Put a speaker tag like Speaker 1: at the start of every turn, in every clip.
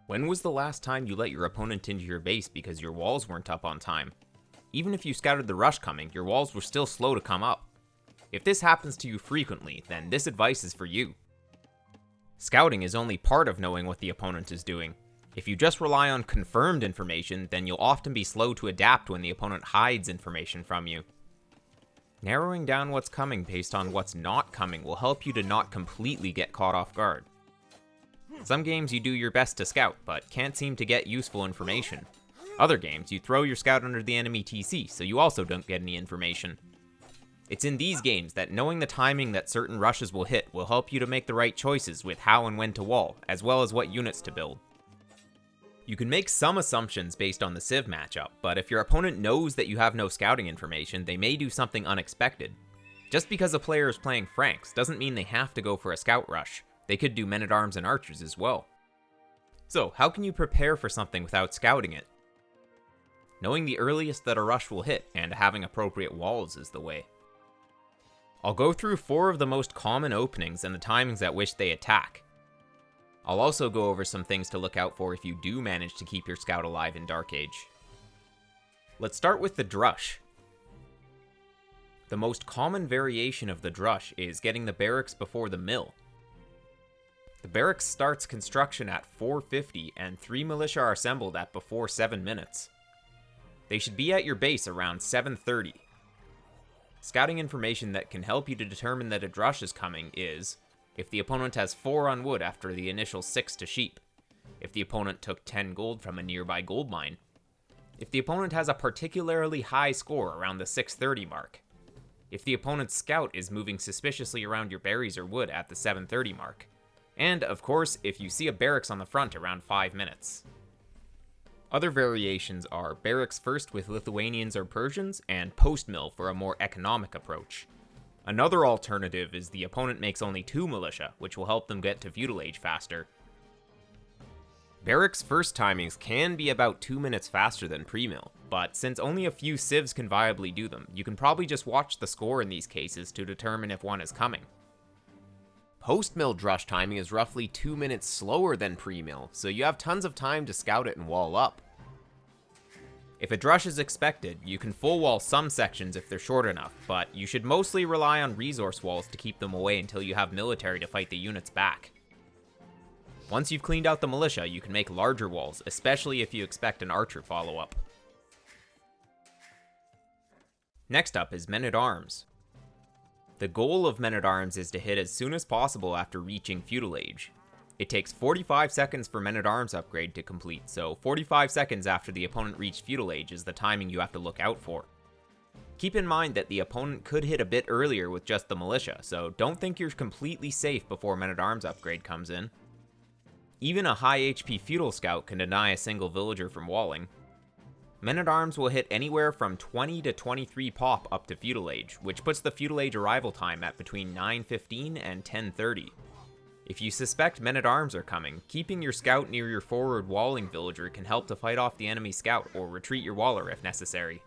Speaker 1: When was the last time you let your opponent into your base because your walls weren't up on time? Even if you scouted the rush coming, your walls were still slow to come up. If this happens to you frequently, then this advice is for you. Scouting is only part of knowing what the opponent is doing. If you just rely on confirmed information, then you'll often be slow to adapt when the opponent hides information from you. Narrowing down what's coming based on what's not coming will help you to not completely get caught off guard. Some games you do your best to scout, but can't seem to get useful information. Other games you throw your scout under the enemy TC, so you also don't get any information. It's in these games that knowing the timing that certain rushes will hit will help you to make the right choices with how and when to wall, as well as what units to build. You can make some assumptions based on the Civ matchup, but if your opponent knows that you have no scouting information, they may do something unexpected. Just because a player is playing Franks doesn't mean they have to go for a scout rush. They could do men-at-arms and archers as well. So, how can you prepare for something without scouting it? Knowing the earliest that a rush will hit and having appropriate walls is the way. I'll go through 4 of the most common openings and the timings at which they attack. I'll also go over some things to look out for if you do manage to keep your scout alive in Dark Age. Let's start with the Drush. The most common variation of the Drush is getting the barracks before the mill. The barracks starts construction at 4:50 and 3 militia are assembled at before 7 minutes. They should be at your base around 7:30. Scouting information that can help you to determine that a Drush is coming is if the opponent has 4 on wood after the initial 6 to sheep, if the opponent took 10 gold from a nearby gold mine, if the opponent has a particularly high score around the 6:30 mark, if the opponent's scout is moving suspiciously around your berries or wood at the 7:30 mark, and, of course, if you see a barracks on the front around 5 minutes. Other variations are barracks first with Lithuanians or Persians, and post-mill for a more economic approach. Another alternative is the opponent makes only 2 militia, which will help them get to feudal age faster. Barracks first timings can be about 2 minutes faster than pre-mill, but since only a few civs can viably do them, you can probably just watch the score in these cases to determine if one is coming. Post-mill Drush timing is roughly 2 minutes slower than pre-mill, so you have tons of time to scout it and wall up. If a Drush is expected, you can full wall some sections if they're short enough, but you should mostly rely on resource walls to keep them away until you have military to fight the units back. Once you've cleaned out the militia, you can make larger walls, especially if you expect an archer follow-up. Next up is men-at-arms. The goal of men-at-arms is to hit as soon as possible after reaching feudal age. It takes 45 seconds for men-at-arms upgrade to complete, so 45 seconds after the opponent reached feudal age is the timing you have to look out for. Keep in mind that the opponent could hit a bit earlier with just the militia, so don't think you're completely safe before men-at-arms upgrade comes in. Even a high HP feudal scout can deny a single villager from walling. Men-at-arms will hit anywhere from 20 to 23 pop up to feudal age, which puts the feudal age arrival time at between 9:15 and 10:30. If you suspect men-at-arms are coming, keeping your scout near your forward walling villager can help to fight off the enemy scout or retreat your waller if necessary.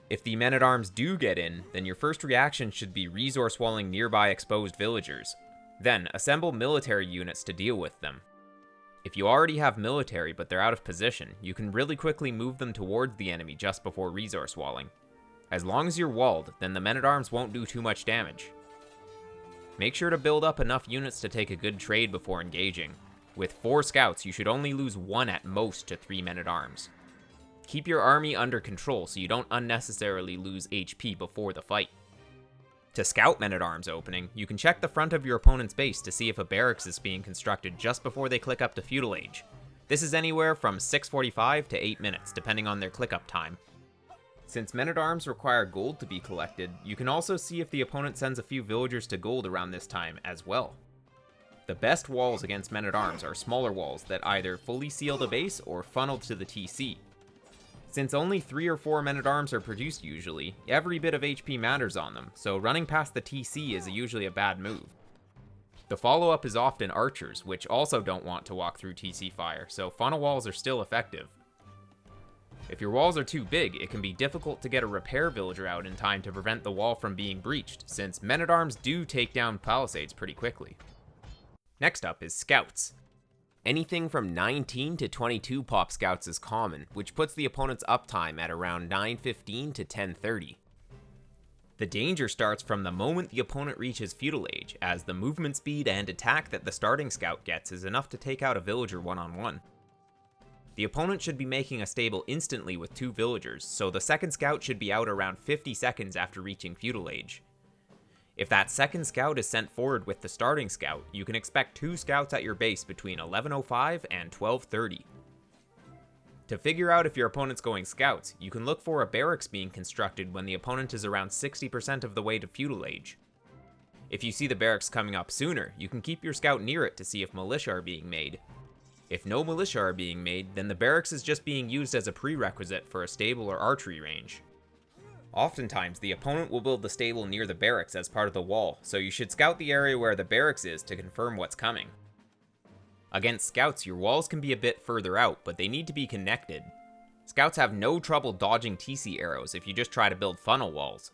Speaker 1: If the men-at-arms do get in, then your first reaction should be resource walling nearby exposed villagers. Then, assemble military units to deal with them. If you already have military but they're out of position, you can really quickly move them towards the enemy just before resource walling. As long as you're walled, then the men-at-arms won't do too much damage. Make sure to build up enough units to take a good trade before engaging. With 4 scouts, you should only lose 1 at most to 3 men-at-arms. Keep your army under control so you don't unnecessarily lose HP before the fight. To scout men-at-arms opening, you can check the front of your opponent's base to see if a barracks is being constructed just before they click up to feudal age. This is anywhere from 6:45 to 8 minutes, depending on their click-up time. Since men-at-arms require gold to be collected, you can also see if the opponent sends a few villagers to gold around this time as well. The best walls against men-at-arms are smaller walls that either fully seal the base or funnel to the TC. Since only 3 or 4 men-at-arms are produced usually, every bit of HP matters on them, so running past the TC is usually a bad move. The follow-up is often archers, which also don't want to walk through TC fire, so funnel walls are still effective. If your walls are too big, it can be difficult to get a repair villager out in time to prevent the wall from being breached, since men-at-arms do take down palisades pretty quickly. Next up is scouts. Anything from 19 to 22 pop scouts is common, which puts the opponent's uptime at around 9:15 to 10:30. The danger starts from the moment the opponent reaches feudal age, as the movement speed and attack that the starting scout gets is enough to take out a villager one-on-one. The opponent should be making a stable instantly with 2 villagers, so the second scout should be out around 50 seconds after reaching feudal age. If that second scout is sent forward with the starting scout, you can expect 2 scouts at your base between 11:05 and 12:30. To figure out if your opponent's going scouts, you can look for a barracks being constructed when the opponent is around 60% of the way to feudal age. If you see the barracks coming up sooner, you can keep your scout near it to see if militia are being made. If no militia are being made, then the barracks is just being used as a prerequisite for a stable or archery range. Oftentimes, the opponent will build the stable near the barracks as part of the wall, so you should scout the area where the barracks is to confirm what's coming. Against scouts, your walls can be a bit further out, but they need to be connected. Scouts have no trouble dodging TC arrows if you just try to build funnel walls.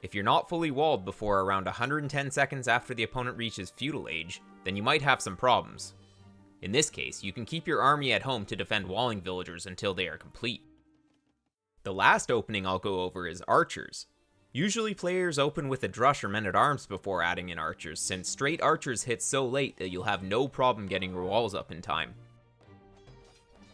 Speaker 1: If you're not fully walled before around 110 seconds after the opponent reaches feudal age, then you might have some problems. In this case, you can keep your army at home to defend walling villagers until they are complete. The last opening I'll go over is archers. Usually players open with a Drush or men-at-arms before adding in archers, since straight archers hit so late that you'll have no problem getting your walls up in time.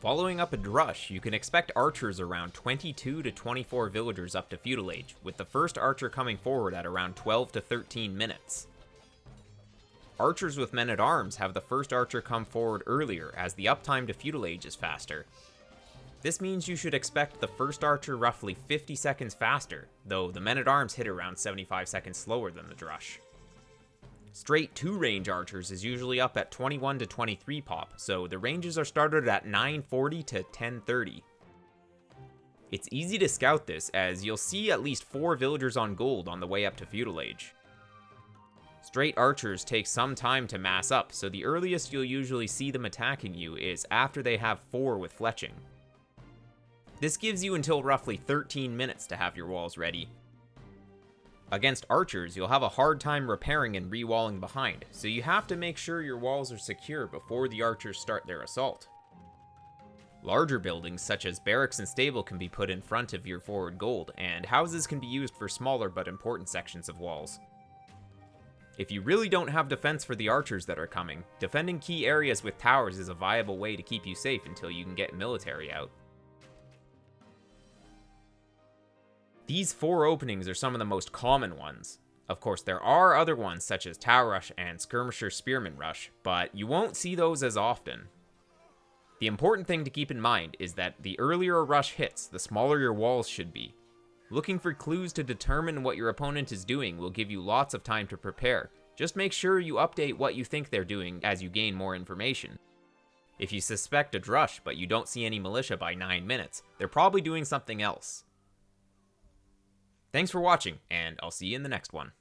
Speaker 1: Following up a Drush, you can expect archers around 22 to 24 villagers up to feudal age, with the first archer coming forward at around 12 to 13 minutes. Archers with men-at-arms have the first archer come forward earlier, as the uptime to feudal age is faster. This means you should expect the first archer roughly 50 seconds faster, though the men-at-arms hit around 75 seconds slower than the Drush. Straight 2-range archers is usually up at 21 to 23 pop, so the ranges are started at 940 to 1030. It's easy to scout this, as you'll see at least 4 villagers on gold on the way up to feudal age. Straight archers take some time to mass up, so the earliest you'll usually see them attacking you is after they have 4 with fletching. This gives you until roughly 13 minutes to have your walls ready. Against archers, you'll have a hard time repairing and re-walling behind, so you have to make sure your walls are secure before the archers start their assault. Larger buildings such as barracks and stable can be put in front of your forward gold, and houses can be used for smaller but important sections of walls. If you really don't have defense for the archers that are coming, defending key areas with towers is a viable way to keep you safe until you can get military out. These 4 openings are some of the most common ones. Of course, there are other ones such as Tower Rush and Skirmisher Spearman Rush, but you won't see those as often. The important thing to keep in mind is that the earlier a rush hits, the smaller your walls should be. Looking for clues to determine what your opponent is doing will give you lots of time to prepare. Just make sure you update what you think they're doing as you gain more information. If you suspect a Drush but you don't see any militia by 9 minutes, they're probably doing something else. Thanks for watching, and I'll see you in the next one.